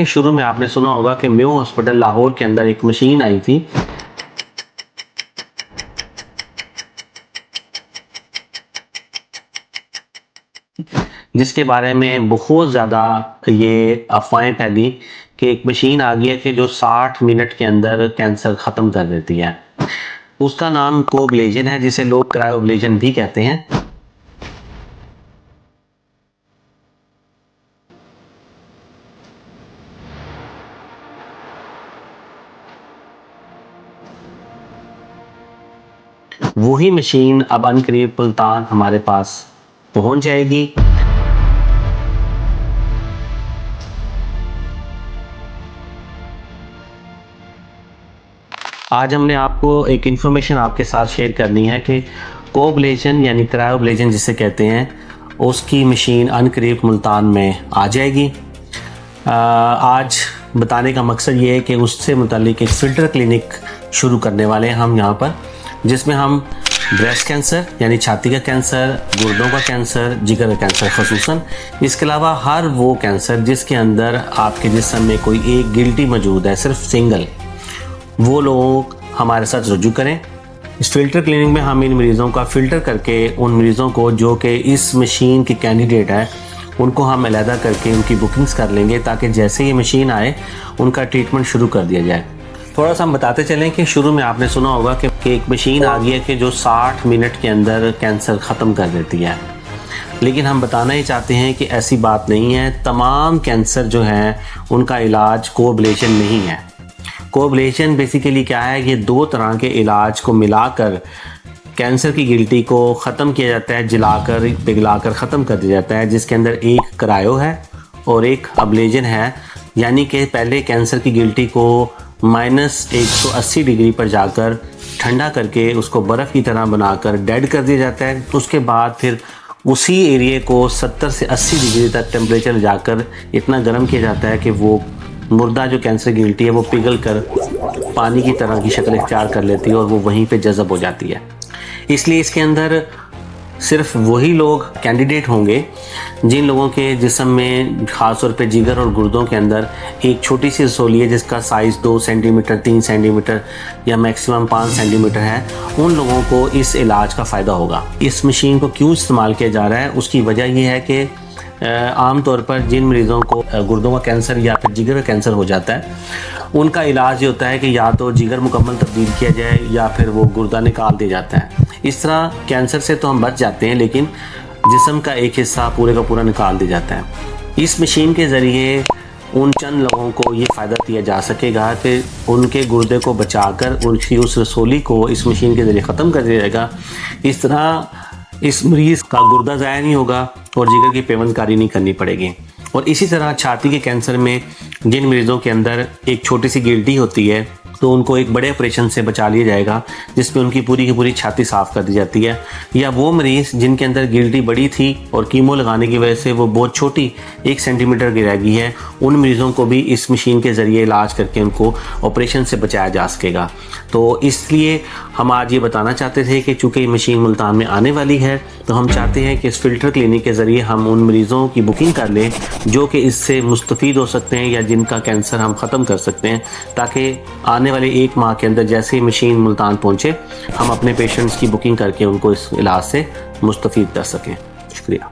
कि शुरू में आपने सुना होगा कि मेयो हॉस्पिटल लाहौर के अंदर एक मशीन आई थी जिसके बारे में बहुत ज़्यादा ये अफवाहें फैली कि एक मशीन आ गई है कि जो 60 मिनट के अंदर कैंसर ख़त्म कर देती है। उसका नाम कोबलेजन है, जिसे लोग क्रायोब्लेजन भी कहते हैं। वही मशीन अब अनकरीब मुल्तान हमारे पास पहुंच जाएगी। आज हमने आपको एक इन्फॉर्मेशन आपके साथ शेयर करनी है कि कोबलेजन यानी क्रायोब्लेजन जिसे कहते हैं, उसकी मशीन अनकरीब मुल्तान में आ जाएगी। आज बताने का मकसद ये है कि उससे मुतालिक एक फ़िल्टर क्लिनिक शुरू करने वाले हैं हम यहाँ पर, जिसमें हम ब्रेस्ट कैंसर यानी छाती का कैंसर, गुर्दों का कैंसर, जिगर का कैंसर खसूसन, इसके अलावा हर वो कैंसर जिसके अंदर आपके जिस्म में कोई एक गिल्टी मौजूद है, सिर्फ सिंगल, वो लोग हमारे साथ रुजू करें। इस फ़िल्टर क्लिनिक में हम इन मरीज़ों का फ़िल्टर करके उन मरीज़ों को जो कि इस मशीन की कैंडिडेट है उनको हम अलहदा करके उनकी बुकिंग्स कर लेंगे, ताकि जैसे ये मशीन आए उनका ट्रीटमेंट शुरू कर दिया जाए। थोड़ा सा हम बताते चलें कि शुरू में आपने सुना होगा कि एक मशीन आ गई है कि जो 60 मिनट के अंदर कैंसर ख़त्म कर देती है, लेकिन हम बताना ही चाहते हैं कि ऐसी बात नहीं है। तमाम कैंसर जो हैं उनका इलाज कोबलेशन नहीं है। कोबलेशन बेसिकली क्या है, ये दो तरह के इलाज को मिलाकर कैंसर की गिल्टी को ख़त्म किया जाता है, जलाकर पिघलाकर ख़त्म कर दिया जाता है, जिसके अंदर एक क्रायो है और एक अब्लेजन है। यानी कि पहले कैंसर की गिल्टी को -180 डिग्री पर जाकर ठंडा करके उसको बर्फ़ की तरह बनाकर डेड कर दिया जाता है। उसके बाद फिर उसी एरिए को 70 से 80 डिग्री तक टेम्परेचर जाकर इतना गर्म किया जाता है कि वो मुर्दा जो कैंसर की गिल्टी है वो पिघल कर पानी की तरह की शक्ल इख्तियार कर लेती है और वो वहीं पे जज़ब हो जाती है। इसलिए इसके अंदर सिर्फ वही लोग कैंडिडेट होंगे जिन लोगों के जिस्म में ख़ास तौर पे जिगर और गुर्दों के अंदर एक छोटी सी रसोली है जिसका साइज़ 2 सेंटीमीटर, 3 सेंटीमीटर या मैक्सिमम 5 सेंटीमीटर है, उन लोगों को इस इलाज का फ़ायदा होगा। इस मशीन को क्यों इस्तेमाल किया जा रहा है, उसकी वजह यह है कि आम तौर पर जिन मरीज़ों को गुर्दों का कैंसर या फिर जिगर का कैंसर हो जाता है, उनका इलाज ये होता है कि या तो जिगर मुकम्मल तब्दील किया जाए या फिर वो गुर्दा निकाल दिया जाता है। इस तरह कैंसर से तो हम बच जाते हैं, लेकिन जिस्म का एक हिस्सा पूरे का पूरा निकाल दिया जाता है। इस मशीन के ज़रिए उन चंद लोगों को ये फ़ायदा दिया जा सकेगा कि उनके गुर्दे को बचाकर उनकी उस रसोली को इस मशीन के ज़रिए ख़त्म कर दिया जाएगा। इस तरह इस मरीज़ का गुर्दा ज़ाया नहीं होगा और जिगर की पेवंदकारी नहीं करनी पड़ेगी। और इसी तरह छाती के कैंसर में जिन मरीज़ों के अंदर एक छोटी सी गिल्टी होती है तो उनको एक बड़े ऑपरेशन से बचा लिया जाएगा, जिसमें उनकी पूरी की पूरी छाती साफ़ कर दी जाती है। या वो मरीज़ जिनके अंदर गिल्टी बड़ी थी और कीमो लगाने की वजह से वो बहुत छोटी 1 सेंटीमीटर की रह गई है, उन मरीज़ों को भी इस मशीन के ज़रिए इलाज करके उनको ऑपरेशन से बचाया जा सकेगा। तो इसलिए हम आज ये बताना चाहते थे कि चूँकि ये मशीन मुल्तान में आने वाली है, तो हम चाहते हैं कि इस फ़िल्टर क्लिनिक के ज़रिए हम उन मरीज़ों की बुकिंग कर लें जो कि इससे मुस्तफ़ीद हो सकते हैं या जिनका कैंसर हम ख़त्म कर सकते हैं, ताकि आने वाले 1 माह के अंदर जैसे ही मशीन मुल्तान पहुँचे हम अपने पेशेंट्स की बुकिंग करके उनको इस इलाज से मुस्तफ़ीद कर सकें। शुक्रिया।